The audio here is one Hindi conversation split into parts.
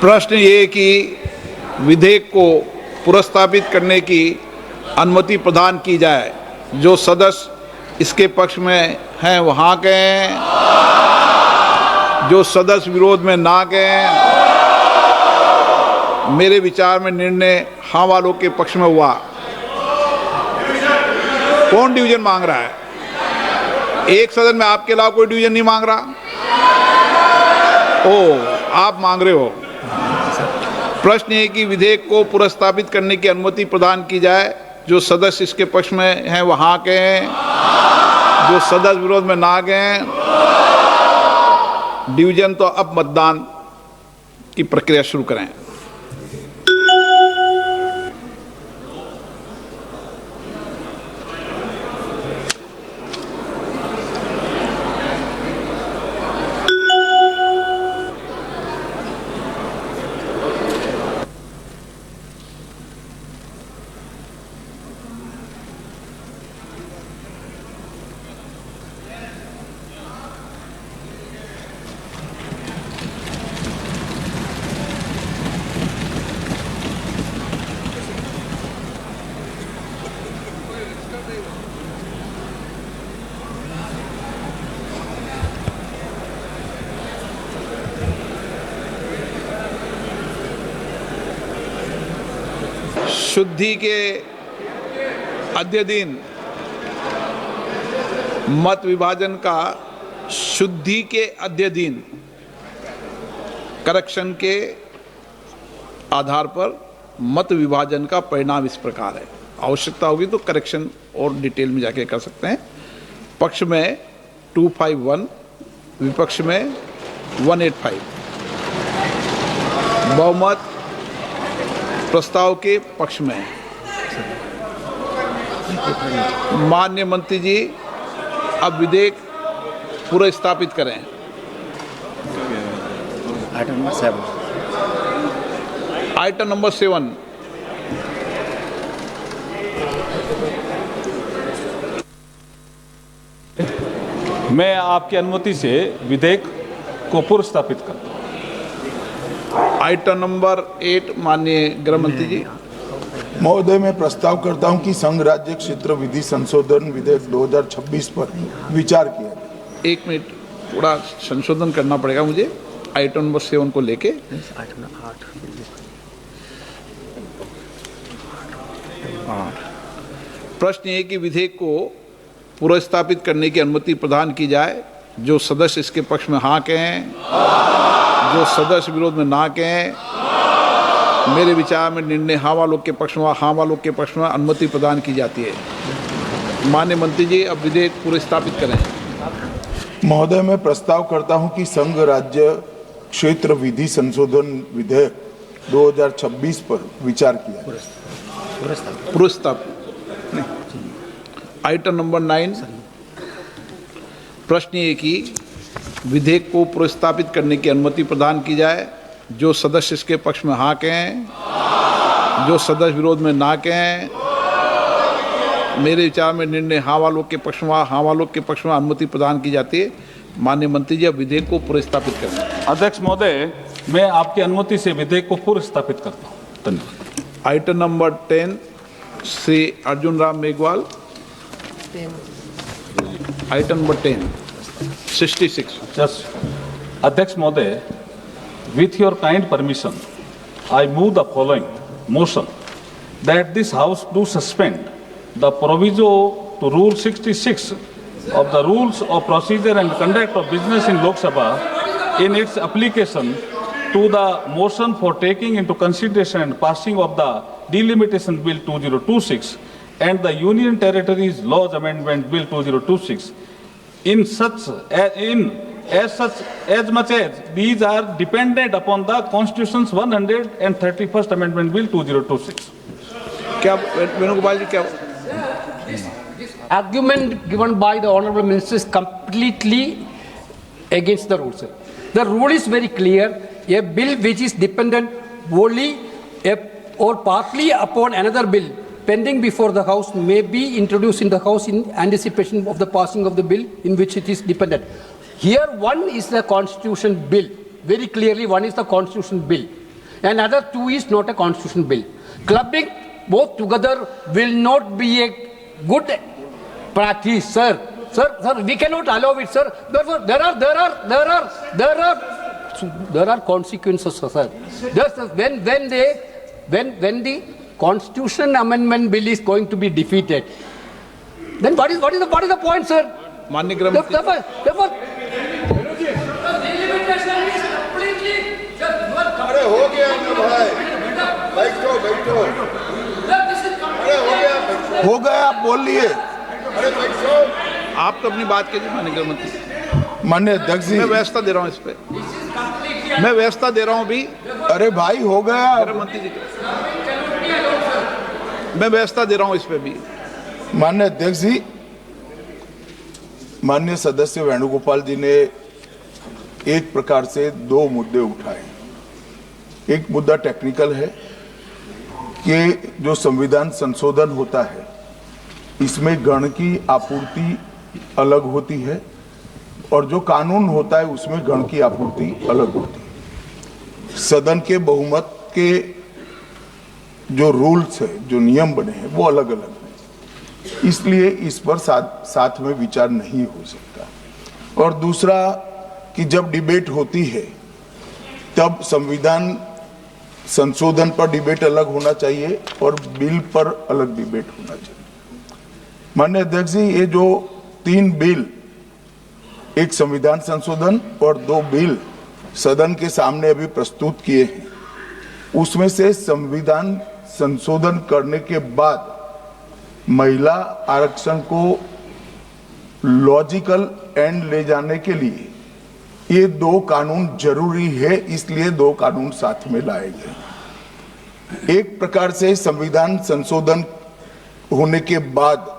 प्रश्न ये कि विधेयक को पुरस्तावित करने की अनुमति प्रदान की जाए। जो सदस्य इसके पक्ष में हैं वो हाँ कहें, जो सदस्य विरोध में ना कहें। मेरे विचार में निर्णय हाँ वालों के पक्ष में हुआ। कौन डिवीजन मांग रहा है? एक सदन में आपके अलावा कोई डिवीजन नहीं मांग रहा? ओ, आप मांग रहे हो। प्रश्न है कि विधेयक को पुरस्तावित करने की अनुमति प्रदान की जाए। जो सदस्य इसके पक्ष में हैं वो हाँ कहें, जो सदस्य विरोध में ना कहें। डिवीजन तो अब मतदान की प्रक्रिया शुरू करें। शुद्धि के अद्य दिन मत विभाजन का शुद्धि के अद्य दिन करेक्शन के आधार पर मत विभाजन का परिणाम इस प्रकार है। आवश्यकता होगी तो करेक्शन और डिटेल में जाके कर सकते हैं। पक्ष में 251, विपक्ष में 185। बहुमत प्रस्ताव के पक्ष में है। माननीय मंत्री जी अब विधेयक पुरस्तावित करें। Item number 7। मैं आपकी अनुमति से विधेयक को पुरस्तावित करता हूं। आइटम नंबर 8 माननीय गृह मंत्री जी। महोदय, मैं प्रस्ताव करता हूं कि संघ राज्य क्षेत्र विधि संशोधन विधेयक 2026 पर विचार किया जाए। एक मिनट, थोड़ा संशोधन करना पड़ेगा मुझे आइटम नंबर 7 को लेके। प्रश्न ये कि विधेयक को पुरस्तावित करने की अनुमति प्रदान की जाए। जो सदस्य इसके पक्ष में हाँ कहें, जो सदस्य विरोध में ना कहें। मेरे विचार में निर्णय हाँ वालों के पक्ष में, हाँ वालों के पक्ष में अनुमति प्रदान की जाती है। माननीय मंत्री जी अब विधेयक पुरस्तावित करें। महोदय, मैं प्रस्ताव करता हूं कि संघ राज्य क्षेत्र विधि संशोधन विधेयक 2026 पर विचार किया जाए। पुरस्तावित। Item number 9। प्रश्न ये कि विधेयक को पुरस्तावित करने की अनुमति प्रदान की जाए। जो सदस्य इसके पक्ष में हाँ कहें, जो सदस्य विरोध में ना कहें। मेरे विचार में निर्णय हाँ वालों के पक्ष में, हाँ वालों के पक्ष में अनुमति प्रदान की जाती है। माननीय मंत्री जी अब विधेयक को पुरस्तावित करें। अध्यक्ष महोदय, मैं आपकी अनुमति से विधेयक को पुरस्तावित करता हूँ। धन्यवाद। Item number 10 Shri Arjun Ram Meghwal. Item number 10 66। Just अध्यक्ष महोदय, with your kind permission, I move the following motion that this House do suspend the proviso to Rule 66 of the Rules of Procedure and Conduct of Business in Lok Sabha in its application to the motion for taking into consideration and passing of the Delimitation Bill 2026 and the Union Territories Laws Amendment Bill 2026 as much as these are dependent upon the Constitution's 131st Amendment Bill 2026. क्या वेणुगोपाल जी, क्या argument given by the honorable minister is completely against the rules. The rule is very clear. A bill which is dependent wholly or partly upon another bill pending before the House may be introduced in the House in anticipation of the passing of the bill in which it is dependent. Here one is the Constitution bill. Very clearly one is the Constitution bill. and other 2 is not a constitutional bill. Clubbing both together will not be a good practice, sir. Sir, we cannot allow it, sir. Therefore, there are consequences, sir. Just when the Constitution Amendment Bill is going to be defeated, then what is the point, sir? माननीय गृह मंत्री, Therefore, delimitation is completely just अरे हो गया ना भाई, बैठो बैठो, हो गया, आप बोल लिए। अरे बैठो। आप तो अपनी बात कीजिए माननीय गृह मंत्री। माननीय अध्यक्ष जी, मैं व्यवस्था दे रहा हूँ इस पे, मैं व्यवस्था दे रहा हूँ अभी अरे भाई हो गया। गृह मंत्री जी, मैं व्यवस्था दे रहा हूँ इस पे भी। माननीय अध्यक्ष जी, माननीय सदस्य वेणुगोपाल जी ने एक प्रकार से 2 मुद्दे उठाए। एक मुद्दा टेक्निकल है कि जो संविधान संशोधन होता है इसमें गण की आपूर्ति अलग होती है और जो कानून होता है उसमें गण की आपूर्ति अलग होती है। सदन के बहुमत के जो रूल्स है, जो नियम बने हैं वो अलग अलग हैं, इसलिए इस पर साथ में विचार नहीं हो सकता। और दूसरा कि जब डिबेट होती है तब संविधान संशोधन पर डिबेट अलग होना चाहिए और बिल पर अलग डिबेट होना चाहिए। माननीय अध्यक्ष जी, ये जो 3 बिल, एक संविधान संशोधन और 2 बिल सदन के सामने अभी प्रस्तुत किए हैं, उसमें से संविधान संशोधन करने के बाद महिला आरक्षण को लॉजिकल एंड ले जाने के लिए ये 2 कानून जरूरी है, इसलिए 2 कानून साथ में लाए गए। एक प्रकार से संविधान संशोधन होने के बाद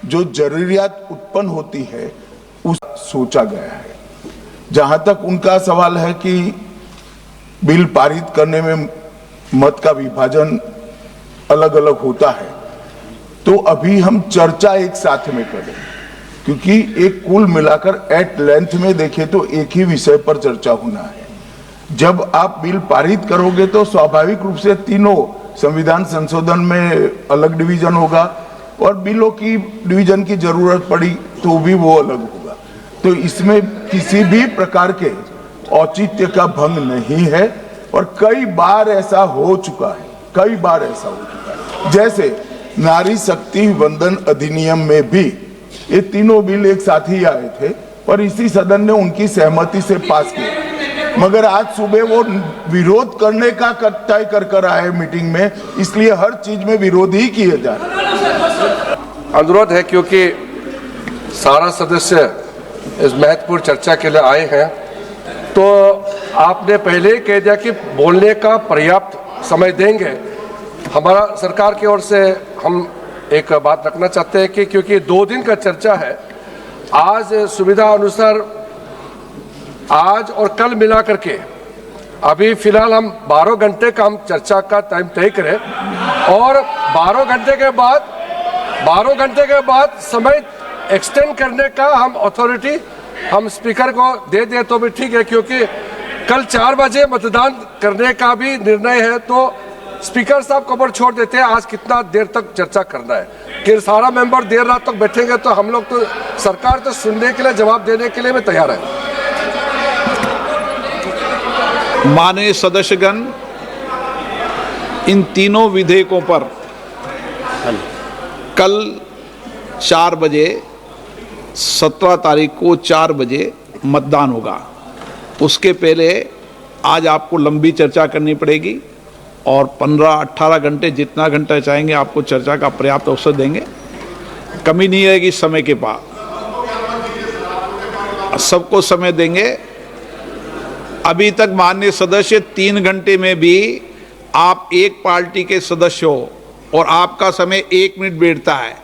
जो जरूरियात उत्पन्न होती है उस सोचा गया है। जहां तक उनका सवाल है कि बिल पारित करने में मत का विभाजन अलग अलग होता है, तो अभी हम चर्चा एक साथ में करें, क्योंकि एक कुल मिलाकर एट लेंथ में देखें तो एक ही विषय पर चर्चा होना है। जब आप बिल पारित करोगे तो स्वाभाविक रूप से तीनों संविधान संशोधन में अलग डिवीजन होगा और बिलों की डिवीजन की जरूरत पड़ी तो भी वो अलग होगा। तो इसमें किसी भी प्रकार के औचित्य का भंग नहीं है और कई बार ऐसा हो चुका है, कई बार ऐसा हो चुका है। जैसे नारी शक्ति वंदन अधिनियम में भी ये तीनों बिल एक साथ ही आए थे और इसी सदन ने उनकी सहमति से पास किए, मगर आज सुबह वो विरोध करने का तय कर आए मीटिंग में, इसलिए हर चीज में विरोध ही किए जा रहे हैं। अनुरोध है क्योंकि सारा सदस्य इस महत्वपूर्ण चर्चा के लिए आए हैं, तो आपने पहले ही कह दिया कि बोलने का पर्याप्त समय देंगे। हमारा सरकार की ओर से हम एक बात रखना चाहते हैं कि क्योंकि 2 दिन का चर्चा है, आज सुविधा अनुसार आज और कल मिला करके अभी फिलहाल हम 12 घंटे का हम चर्चा का टाइम तय करें और 12 घंटे के बाद समय एक्सटेंड करने का हम अथॉरिटी हम स्पीकर को दे दें तो भी ठीक है, क्योंकि कल 4 बजे मतदान करने का भी निर्णय है, तो स्पीकर साहब खबर छोड़ देते हैं आज कितना देर तक चर्चा करना है। कि सारा मेंबर देर रात तक बैठेंगे तो हम लोग तो सरकार तो सुनने के लिए जवाब देने के लिए भी तैयार है। माननीय सदस्यगण, इन तीनों विधेयकों पर कल 4 बजे 17 तारीख को 4 बजे मतदान होगा। उसके पहले आज आपको लंबी चर्चा करनी पड़ेगी और 15-18 घंटे जितना घंटा चाहेंगे आपको चर्चा का पर्याप्त अवसर देंगे, कमी नहीं रहेगी समय के पास, सबको समय देंगे। अभी तक माननीय सदस्य 3 घंटे में भी आप एक पार्टी के सदस्य हो और आपका समय 1 मिनट बैठता है।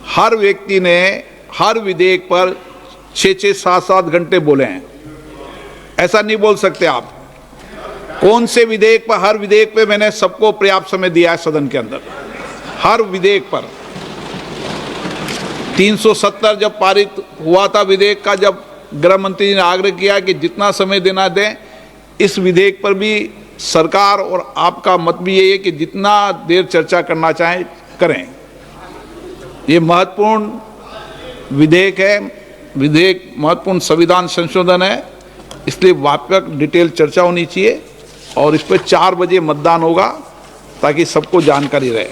हर व्यक्ति ने हर विधेयक पर 6-6, 7-7 घंटे बोले हैं, ऐसा नहीं बोल सकते आप। कौन से विधेयक पर, हर विधेयक पे मैंने सबको पर्याप्त समय दिया है सदन के अंदर, हर विधेयक पर। 370 जब पारित हुआ था विधेयक का, जब गृह मंत्री जी ने आग्रह किया कि जितना समय देना दें, इस विधेयक पर भी सरकार और आपका मत भी यही है कि जितना देर चर्चा करना चाहें करें। ये महत्वपूर्ण विधेयक है, विधेयक महत्वपूर्ण संविधान संशोधन है, इसलिए व्यापक डिटेल चर्चा होनी चाहिए और इस पर 4 बजे मतदान होगा ताकि सबको जानकारी रहे।